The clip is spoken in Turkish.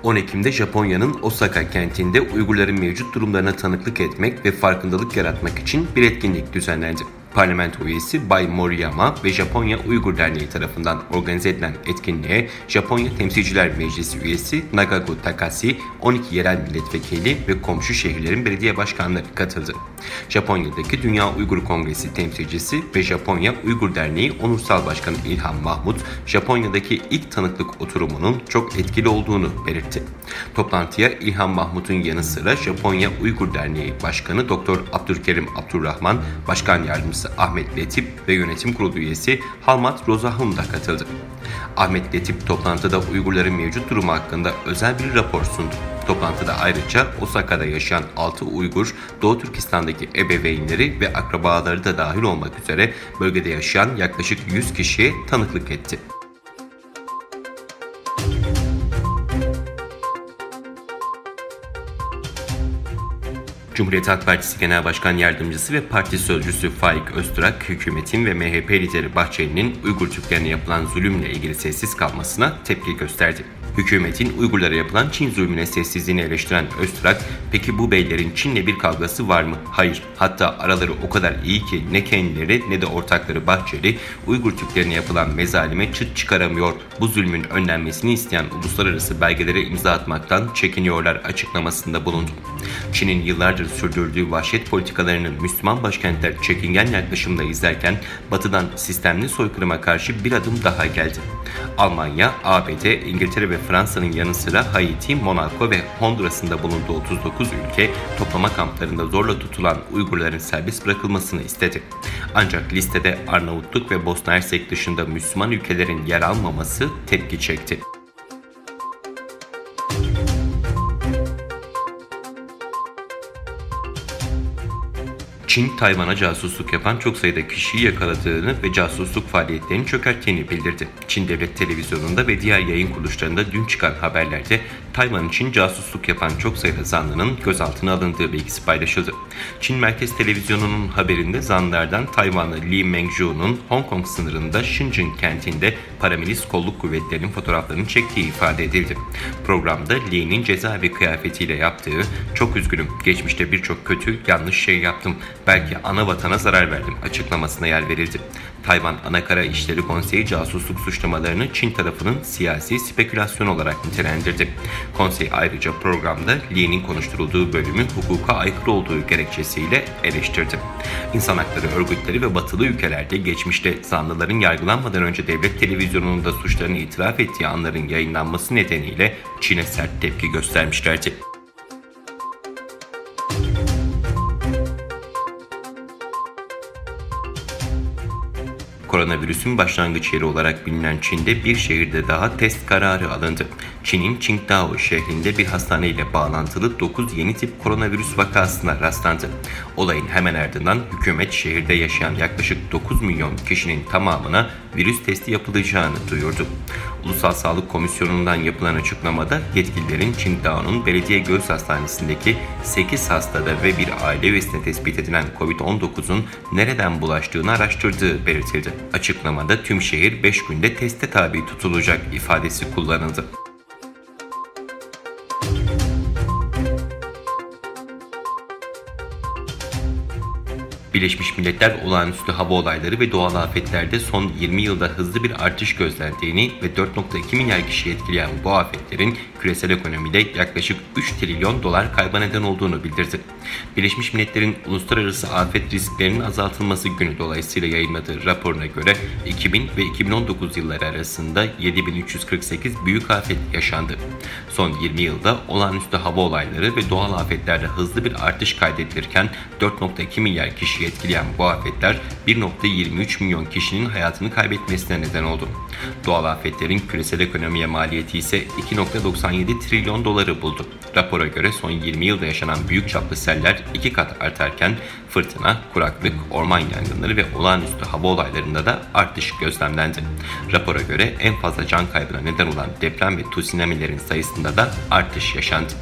10 Ekim'de Japonya'nın Osaka kentinde Uygurların mevcut durumlarına tanıklık etmek ve farkındalık yaratmak için bir etkinlik düzenlendi. Parlamento üyesi Bay Moriyama ve Japonya Uygur Derneği tarafından organize edilen etkinliğe Japonya Temsilciler Meclisi üyesi Nagago Takashi, 12 yerel milletvekili ve komşu şehirlerin belediye başkanları katıldı. Japonya'daki Dünya Uygur Kongresi temsilcisi ve Japonya Uygur Derneği Onursal Başkanı İlhan Mahmut, Japonya'daki ilk tanıklık oturumunun çok etkili olduğunu belirtti. Toplantıya İlhan Mahmut'un yanı sıra Japonya Uygur Derneği Başkanı Dr. Abdülkerim Abdurrahman, Başkan Yardımcısı Ahmet Letip ve Yönetim Kurulu üyesi Halmat Rozahun da katıldı. Ahmet Letip toplantıda Uygurların mevcut durumu hakkında özel bir rapor sundu. Toplantıda ayrıca Osaka'da yaşayan 6 Uygur, Doğu Türkistan'daki ebeveynleri ve akrabaları da dahil olmak üzere bölgede yaşayan yaklaşık 100 kişiye tanıklık etti. Cumhuriyet Halk Partisi Genel Başkan Yardımcısı ve Parti Sözcüsü Faik Öztürk, hükümetin ve MHP lideri Bahçeli'nin Uygur Türklerine yapılan zulümle ilgili sessiz kalmasına tepki gösterdi. Hükümetin Uygurlara yapılan Çin zulmüne sessizliğini eleştiren Öztürk, peki bu beylerin Çin'le bir kavgası var mı? Hayır. Hatta araları o kadar iyi ki ne kendileri ne de ortakları Bahçeli, Uygur Türklerine yapılan mezalime çıt çıkaramıyor. Bu zulmün önlenmesini isteyen uluslararası belgelere imza atmaktan çekiniyorlar açıklamasında bulundu. Çin'in yıllardır sürdürdüğü vahşet politikalarının Müslüman başkentler çekingen yaklaşımla izlerken Batı'dan sistemli soykırıma karşı bir adım daha geldi. Almanya, ABD, İngiltere ve Fransa'nın yanı sıra Haiti, Monaco ve Honduras'ın da bulunduğu 39 ülke toplama kamplarında zorla tutulan Uygurların serbest bırakılmasını istedi. Ancak listede Arnavutluk ve Bosna Hersek dışında Müslüman ülkelerin yer almaması tepki çekti. Çin, Tayvan'a casusluk yapan çok sayıda kişiyi yakaladığını ve casusluk faaliyetlerini çökerttiğini bildirdi. Çin Devlet Televizyonu'nda ve diğer yayın kuruluşlarında dün çıkan haberlerde Tayvan için casusluk yapan çok sayıda zanlının gözaltına alındığı bilgisi paylaşıldı. Çin Merkez Televizyonu'nun haberinde zanlılardan Tayvanlı Li Mengzhu'nun Hong Kong sınırında Shenzhen kentinde paramilis kolluk kuvvetlerinin fotoğraflarını çektiği ifade edildi. Programda Li'nin cezaevi kıyafetiyle yaptığı "Çok üzgünüm, geçmişte birçok kötü, yanlış şey yaptım. Belki ana vatana zarar verdim" açıklamasına yer verildi. Tayvan Anakara İşleri Konseyi casusluk suçlamalarını Çin tarafının siyasi spekülasyon olarak nitelendirdi. Konsey ayrıca programda Li'nin konuşturulduğu bölümü hukuka aykırı olduğu gerekçesiyle eleştirdi. İnsan hakları örgütleri ve batılı ülkelerde geçmişte zanlıların yargılanmadan önce devlet televizyonunda suçlarını itiraf ettiği anların yayınlanması nedeniyle Çin'e sert tepki göstermişlerdi. Koronavirüsün başlangıç yeri olarak bilinen Çin'de bir şehirde daha test kararı alındı. Çin'in Qingdao şehrinde bir hastaneyle bağlantılı 9 yeni tip koronavirüs vakasına rastlandı. Olayın hemen ardından hükümet şehirde yaşayan yaklaşık 9 milyon kişinin tamamına virüs testi yapılacağını duyurdu. Ulusal Sağlık Komisyonu'ndan yapılan açıklamada yetkililerin Qingdao'nun belediye göğüs hastanesindeki 8 hastada ve bir aile üyesine tespit edilen COVID-19'un nereden bulaştığını araştırdığı belirtildi. Açıklamada tüm şehir 5 günde teste tabi tutulacak ifadesi kullanıldı. Birleşmiş Milletler olağanüstü hava olayları ve doğal afetlerde son 20 yılda hızlı bir artış gözlendiğini ve 4,2 milyar kişiyi etkileyen bu afetlerin küresel ekonomide yaklaşık 3 trilyon dolar kayba neden olduğunu bildirdi. Birleşmiş Milletler'in Uluslararası Afet Risklerinin Azaltılması Günü dolayısıyla yayınladığı raporuna göre 2000 ve 2019 yılları arasında 7348 büyük afet yaşandı. Son 20 yılda olağanüstü hava olayları ve doğal afetlerde hızlı bir artış kaydedilirken 4,2 milyar kişiyi etkileyen bu afetler 1,23 milyon kişinin hayatını kaybetmesine neden oldu. Doğal afetlerin küresel ekonomiye maliyeti ise 2,97 trilyon doları buldu. Rapora göre son 20 yılda yaşanan büyük çaplı seller 2 kat artarken fırtına, kuraklık, orman yangınları ve olağanüstü hava olaylarında da artış gözlemlendi. Rapora göre en fazla can kaybına neden olan deprem ve tsunamilerin sayısında da artış yaşandı.